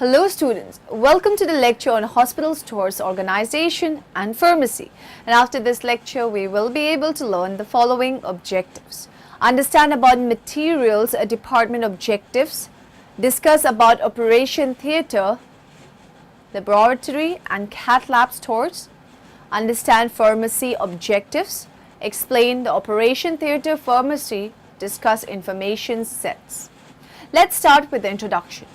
Hello students, welcome to the lecture on hospital stores organization and pharmacy. And after this lecture, we will be able to learn the following objectives. Understand about materials department objectives, discuss about operation theatre, laboratory and cath lab stores, understand pharmacy objectives, explain the operation theatre pharmacy, discuss information sets. Let's start with the introduction.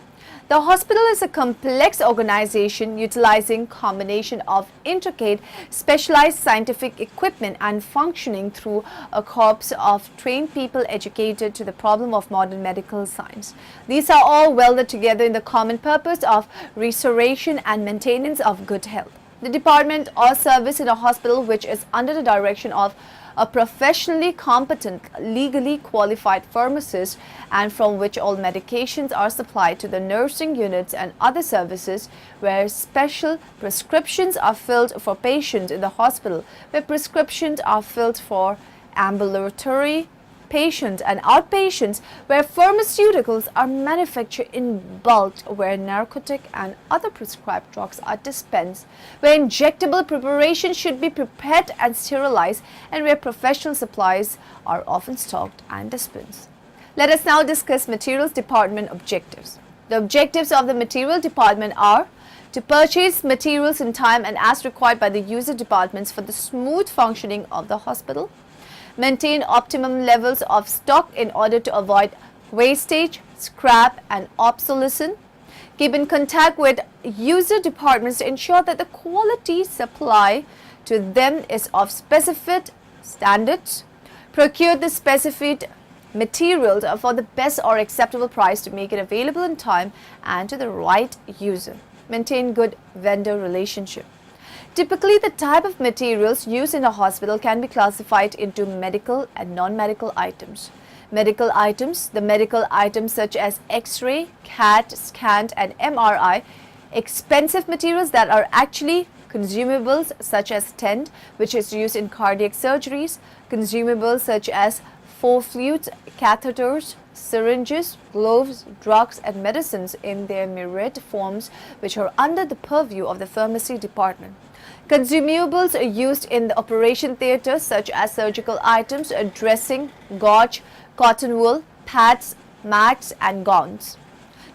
The hospital is a complex organization utilizing combination of intricate specialized scientific equipment and functioning through a corps of trained people educated to the problem of modern medical science. These are all welded together in the common purpose of restoration and maintenance of good health. The department or service in a hospital which is under the direction of a professionally competent, legally qualified pharmacist and from which all medications are supplied to the nursing units and other services where special prescriptions are filled for patients in the hospital, where prescriptions are filled for ambulatory patients and outpatients, where pharmaceuticals are manufactured in bulk, where narcotic and other prescribed drugs are dispensed, where injectable preparations should be prepared and sterilized, and where professional supplies are often stocked and dispensed. Let us now discuss materials department objectives. The objectives of the material department are to purchase materials in time and as required by the user departments for the smooth functioning of the hospital, maintain optimum levels of stock in order to avoid wastage, scrap and obsolescence, keep in contact with user departments to ensure that the quality supply to them is of specific standards, procure the specific materials for the best or acceptable price to make it available in time and to the right user, maintain good vendor relationship. Typically, the type of materials used in a hospital can be classified into medical and non-medical items. Medical items, the medical items such as X-ray, CAT, scan and MRI, expensive materials that are actually consumables such as stent, which is used in cardiac surgeries, consumables such as flutes, catheters, syringes, gloves, drugs and medicines in their myriad forms which are under the purview of the pharmacy department. Consumables are used in the operation theatre such as surgical items, dressing, gauze, cotton wool, pads, mats and gowns.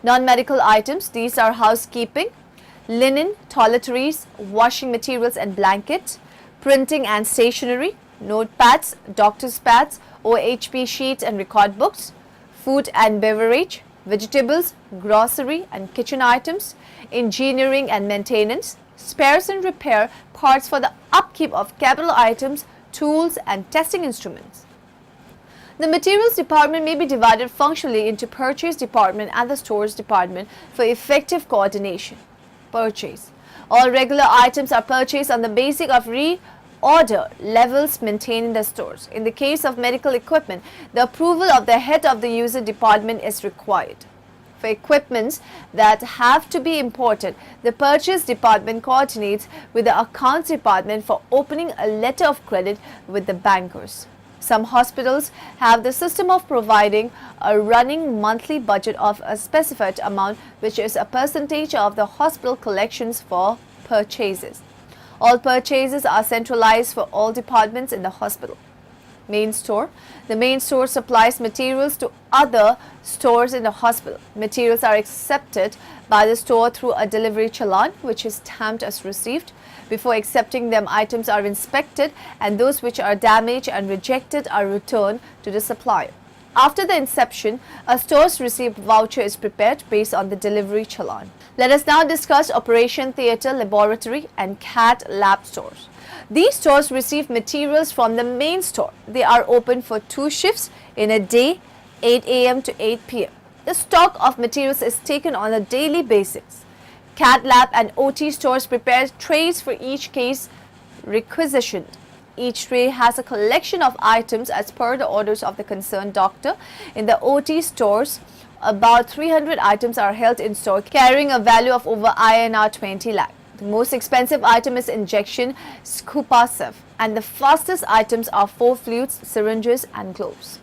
Non-medical items, these are housekeeping, linen, toiletries, washing materials and blankets, printing and stationery, notepads, doctor's pads, OHP sheets and record books, food and beverage, vegetables, grocery and kitchen items, engineering and maintenance, spares and repair parts for the upkeep of capital items, tools and testing instruments. The materials department may be divided functionally into purchase department and the stores department for effective coordination. Purchase. All regular items are purchased on the basis of reorder levels maintained in the stores. In the case of medical equipment, the approval of the head of the user department is required. For equipments that have to be imported, the purchase department coordinates with the accounts department for opening a letter of credit with the bankers. Some hospitals have the system of providing a running monthly budget of a specified amount, which is a percentage of the hospital collections for purchases. All purchases are centralized for all departments in the hospital. Main store. The main store supplies materials to other stores in the hospital. Materials are accepted by the store through a delivery challan which is stamped as received. Before accepting them, items are inspected and those which are damaged and rejected are returned to the supplier. After the inception, a store's receipt voucher is prepared based on the delivery challan. Let us now discuss operation theatre, laboratory and cath lab stores. These stores receive materials from the main store. They are open for 2 shifts in a day, 8 a.m. to 8 p.m. The stock of materials is taken on a daily basis. Cath lab and OT stores prepare trays for each case requisitioned. Each tray has a collection of items as per the orders of the concerned doctor. In the OT stores, about 300 items are held in store carrying a value of over INR 20 lakh. The most expensive item is injection Scupasef and the fastest items are flutes, syringes and gloves.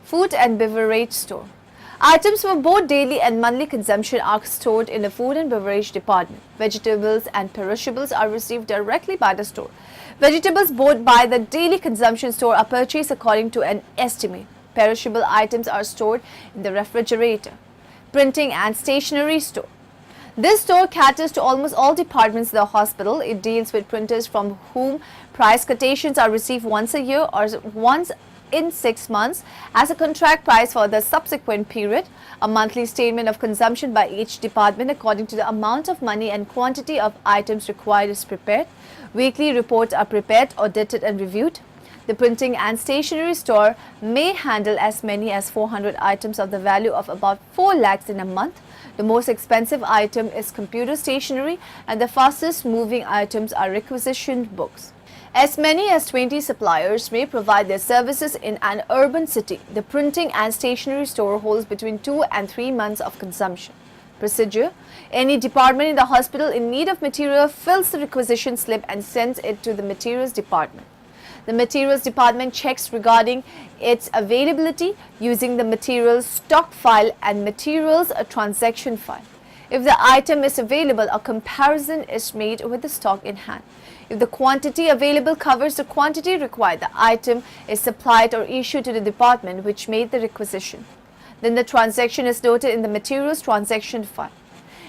Food and beverage store. Items for both daily and monthly consumption are stored in the food and beverage department. Vegetables and perishables are received directly by the store. Vegetables bought by the daily consumption store are purchased according to an estimate. Perishable items are stored in the refrigerator. Printing and stationery store. This store caters to almost all departments of the hospital. It deals with printers from whom price quotations are received once a year or once in 6 months as a contract price for the subsequent period. A monthly statement of consumption by each department according to the amount of money and quantity of items required is prepared. Weekly reports are prepared, audited and reviewed. The printing and stationery store may handle as many as 400 items of the value of about 4 lakhs in a month. The most expensive item is computer stationery and the fastest moving items are requisitioned books. As many as 20 suppliers may provide their services in an urban city. The printing and stationery store holds between 2 and 3 months of consumption. Procedure: any department in the hospital in need of material fills the requisition slip and sends it to the materials department. The materials department checks regarding its availability using the materials stock file and materials transaction file. If the item is available, a comparison is made with the stock in hand. If the quantity available covers the quantity required, the item is supplied or issued to the department which made the requisition. Then the transaction is noted in the materials transaction file.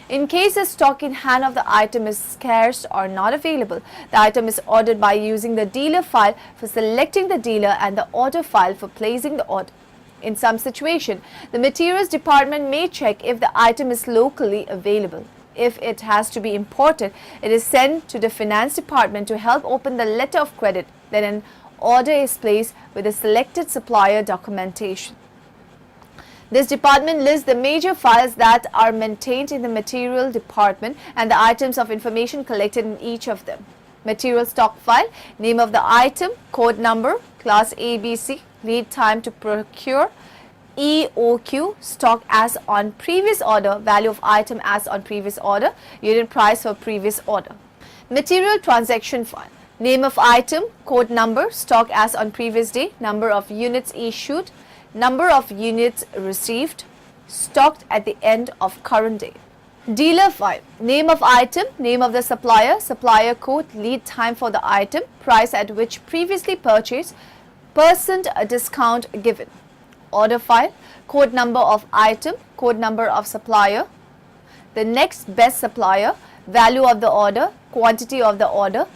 In case the stock in hand of the item is scarce or not available, the item is ordered by using the dealer file for selecting the dealer and the order file for placing the order. In some situation, the materials department may check if the item is locally available. If it has to be imported, it is sent to the finance department to help open the letter of credit. Then an order is placed with the selected supplier documentation. This department lists the major files that are maintained in the material department and the items of information collected in each of them. Material stock file, name of the item, code number, class ABC, lead time to procure, EOQ, stock as on previous order, value of item as on previous order, unit price for previous order. Material transaction file, name of item, code number, stock as on previous day, number of units issued, number of units received, stocked at the end of current day. Dealer file, name of item, name of the supplier, supplier code, lead time for the item, price at which previously purchased, percent discount given. Order file, code number of item, code number of supplier, the next best supplier, value of the order, quantity of the order,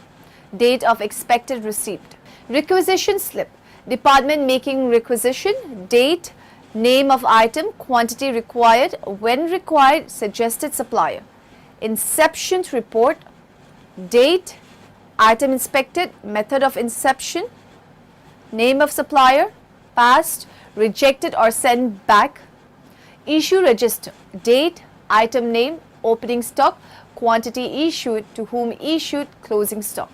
date of expected receipt. Requisition slip, department making requisition, date, name of item, quantity required, when required, suggested supplier. Inception report, date, item inspected, method of inception, name of supplier, past, rejected or sent back. Issue register, date, item name, opening stock, quantity issued, to whom issued, closing stock.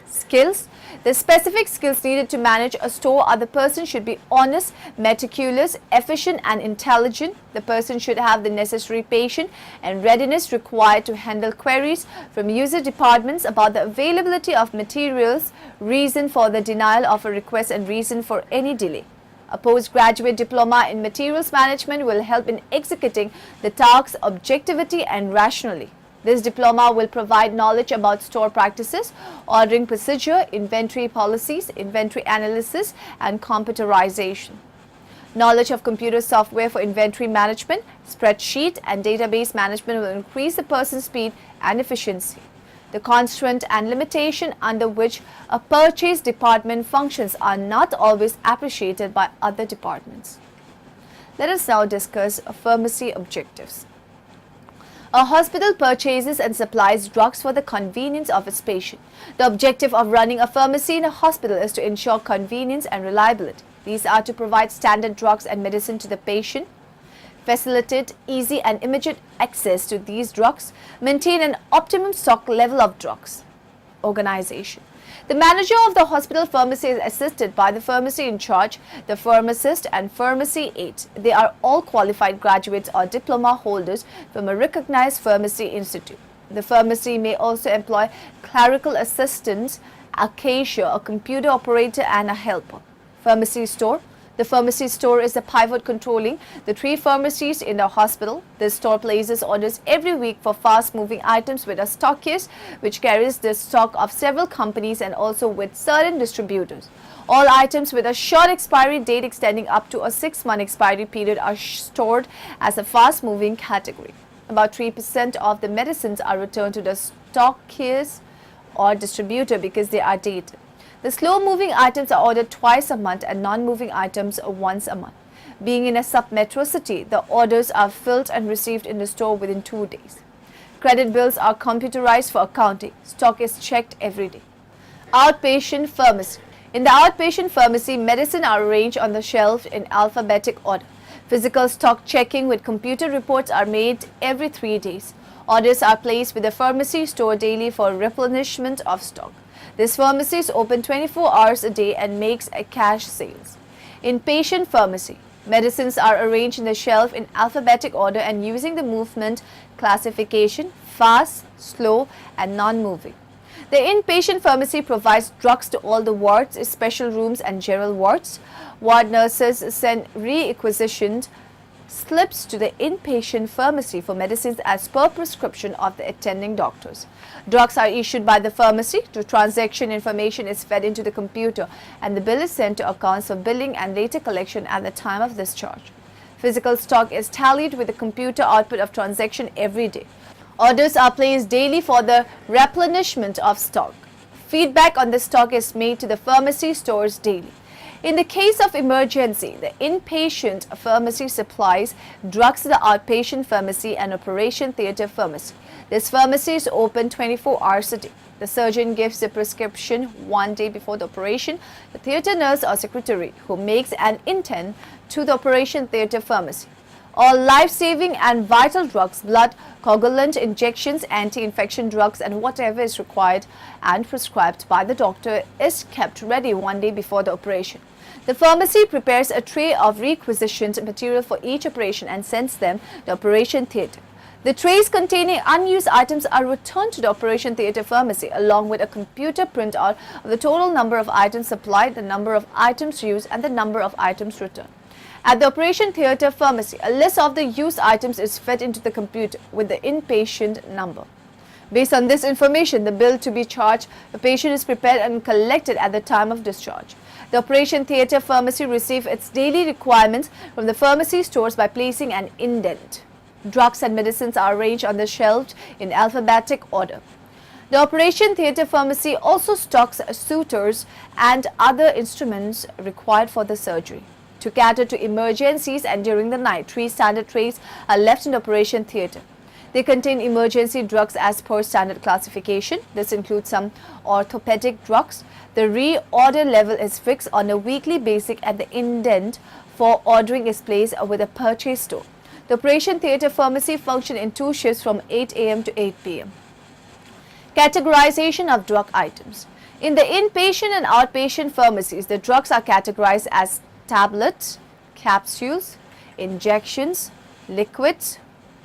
Skills, the specific skills needed to manage a store are: the person should be honest, meticulous, efficient and intelligent. The person should have the necessary patience and readiness required to handle queries from user departments about the availability of materials, reason for the denial of a request and reason for any delay. A postgraduate diploma in materials management will help in executing the tasks objectively and rationally. This diploma will provide knowledge about store practices, ordering procedure, inventory policies, inventory analysis, and computerization. Knowledge of computer software for inventory management, spreadsheet, and database management will increase the person's speed and efficiency. The constraint and limitation under which a purchase department functions are not always appreciated by other departments. Let us now discuss pharmacy objectives. A hospital purchases and supplies drugs for the convenience of its patient. The objective of running a pharmacy in a hospital is to ensure convenience and reliability. These are to provide standard drugs and medicine to the patient, facilitate easy and immediate access to these drugs, maintain an optimum stock level of drugs. Organization. The manager of the hospital pharmacy is assisted by the pharmacy in charge, the pharmacist and pharmacy aides. They are all qualified graduates or diploma holders from a recognized pharmacy institute. The pharmacy may also employ clerical assistants, a cashier, a computer operator and a helper. Pharmacy store. The pharmacy store is the pivot controlling the 3 pharmacies in the hospital. This store places orders every week for fast-moving items with a stockist, which carries the stock of several companies and also with certain distributors. All items with a short expiry date extending up to a 6-month expiry period are stored as a fast-moving category. About 3% of the medicines are returned to the stockist or distributor because they are dated. The slow-moving items are ordered twice a month and non-moving items once a month. Being in a sub-metro city, the orders are filled and received in the store within 2 days. Credit bills are computerized for accounting. Stock is checked every day. Outpatient pharmacy. In the outpatient pharmacy, medicine are arranged on the shelf in alphabetic order. Physical stock checking with computer reports are made every 3 days. Orders are placed with the pharmacy store daily for replenishment of stock. This pharmacy is open 24 hours a day and makes a cash sales. Inpatient pharmacy. Medicines are arranged in the shelf in alphabetic order and using the movement classification, fast, slow and non-moving. The inpatient pharmacy provides drugs to all the wards, special rooms and general wards. Ward nurses send requisitioned slips to the inpatient pharmacy for medicines as per prescription of the attending doctors. Drugs are issued by the pharmacy. The transaction information is fed into the computer and the bill is sent to accounts for billing and later collection at the time of discharge. Physical stock is tallied with the computer output of transaction every day. Orders are placed daily for the replenishment of stock. Feedback on the stock is made to the pharmacy stores daily. In the case of emergency, the inpatient pharmacy supplies drugs to the outpatient pharmacy and operation theatre pharmacy. This pharmacy is open 24 hours a day. The surgeon gives the prescription 1 day before the operation. The theatre nurse or secretary who makes an intent to the operation theatre pharmacy. All life-saving and vital drugs, blood, coagulant injections, anti-infection drugs and whatever is required and prescribed by the doctor is kept ready 1 day before the operation. The pharmacy prepares a tray of requisitioned material for each operation and sends them to the operation theatre. The trays containing unused items are returned to the operation theatre pharmacy along with a computer printout of the total number of items supplied, the number of items used and the number of items returned. At the operation theatre pharmacy, a list of the used items is fed into the computer with the inpatient number. Based on this information, the bill to be charged, the patient is prepared and collected at the time of discharge. The operation theatre pharmacy receives its daily requirements from the pharmacy stores by placing an indent. Drugs and medicines are arranged on the shelves in alphabetic order. The operation theatre pharmacy also stocks suitors and other instruments required for the surgery. To cater to emergencies and during the night, 3 standard trays are left in the operation theatre. They contain emergency drugs as per standard classification. This includes some orthopedic drugs. The reorder level is fixed on a weekly basis and the indent for ordering is placed with a purchase store. The operation theatre pharmacy functions in 2 shifts from 8 a.m. to 8 p.m. Categorization of drug items. In the inpatient and outpatient pharmacies, the drugs are categorized as tablets, capsules, injections, liquids,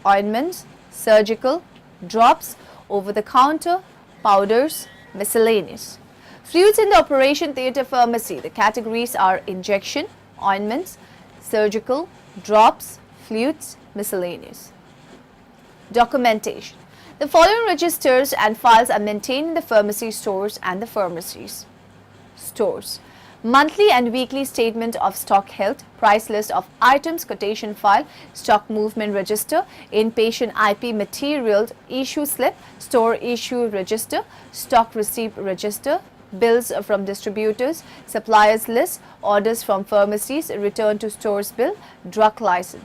ointments, surgical, drops, over-the-counter, powders, miscellaneous. Fluids in the operation theatre pharmacy, the categories are injection, ointments, surgical, drops, fluids, miscellaneous. Documentation. The following registers and files are maintained in the pharmacy stores and the pharmacies. Stores. Monthly and weekly statement of stock health, price list of items, quotation file, stock movement register, inpatient IP material issue slip, store issue register, stock receipt register, bills from distributors, suppliers list, orders from pharmacies, return to stores bill, drug license.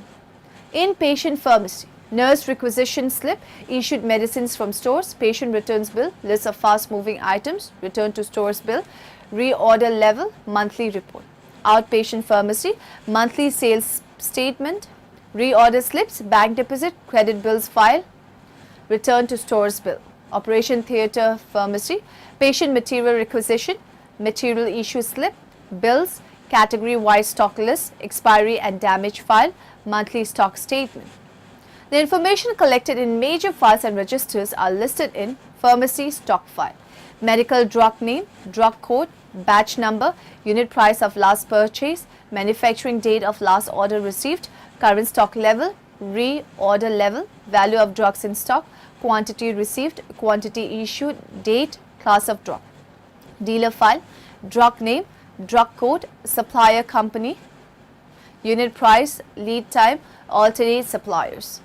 Inpatient pharmacy. Nurse requisition slip, issued medicines from stores, patient returns bill, list of fast-moving items, return to stores bill, reorder level, monthly report. Outpatient pharmacy, monthly sales statement, reorder slips, bank deposit, credit bills file, return to stores bill. Operation theatre pharmacy, patient material requisition, material issue slip, bills, category-wise stock list, expiry and damage file, monthly stock statement. The information collected in major files and registers are listed in pharmacy stock file. medical drug name, drug code, batch number, unit price of last purchase, manufacturing date of last order received, current stock level, reorder level, value of drugs in stock, quantity received, quantity issued, date, class of drug. Dealer file, drug name, drug code, supplier company, unit price, lead time, alternate suppliers.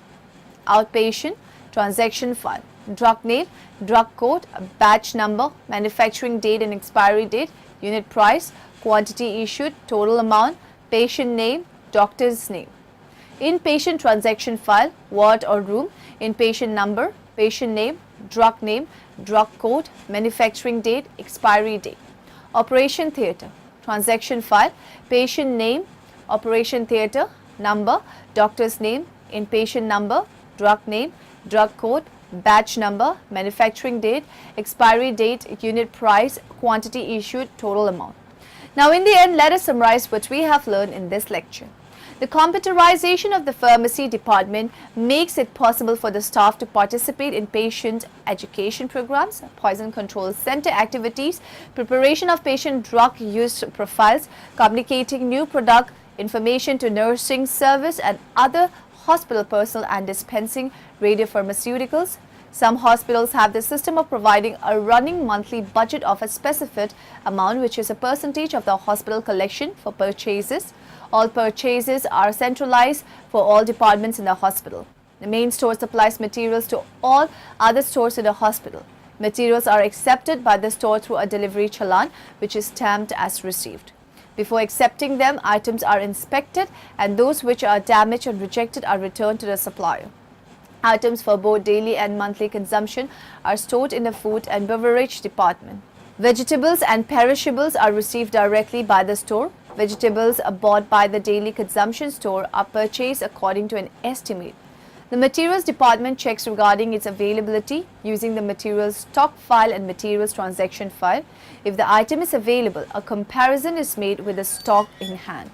Outpatient, transaction file, drug name, drug code, batch number, manufacturing date and expiry date, unit price, quantity issued, total amount, patient name, doctor's name. Inpatient transaction file, ward or room, inpatient number, patient name, drug code, manufacturing date, expiry date. Operation theatre, transaction file, patient name, operation theatre, number, doctor's name, inpatient number, drug code, batch number, manufacturing date, expiry date, unit price, quantity issued, total amount. Now in the end, let us summarize what we have learned in this lecture. The computerization of the pharmacy department makes it possible for the staff to participate in patient education programs, poison control center activities, preparation of patient drug use profiles, communicating new product information to nursing service and other hospital personnel and dispensing radiopharmaceuticals. Some hospitals have the system of providing a running monthly budget of a specified amount, which is a percentage of the hospital collection for purchases. All purchases are centralized for all departments in the hospital. The main store supplies materials to all other stores in the hospital. Materials are accepted by the store through a delivery challan, which is stamped as received. Before accepting them, items are inspected and those which are damaged and rejected are returned to the supplier. Items for both daily and monthly consumption are stored in the food and beverage department. Vegetables and perishables are received directly by the store. Vegetables bought by the daily consumption store are purchased according to an estimate. The materials department checks regarding its availability using the materials stock file and materials transaction file. If the item is available, a comparison is made with the stock in hand.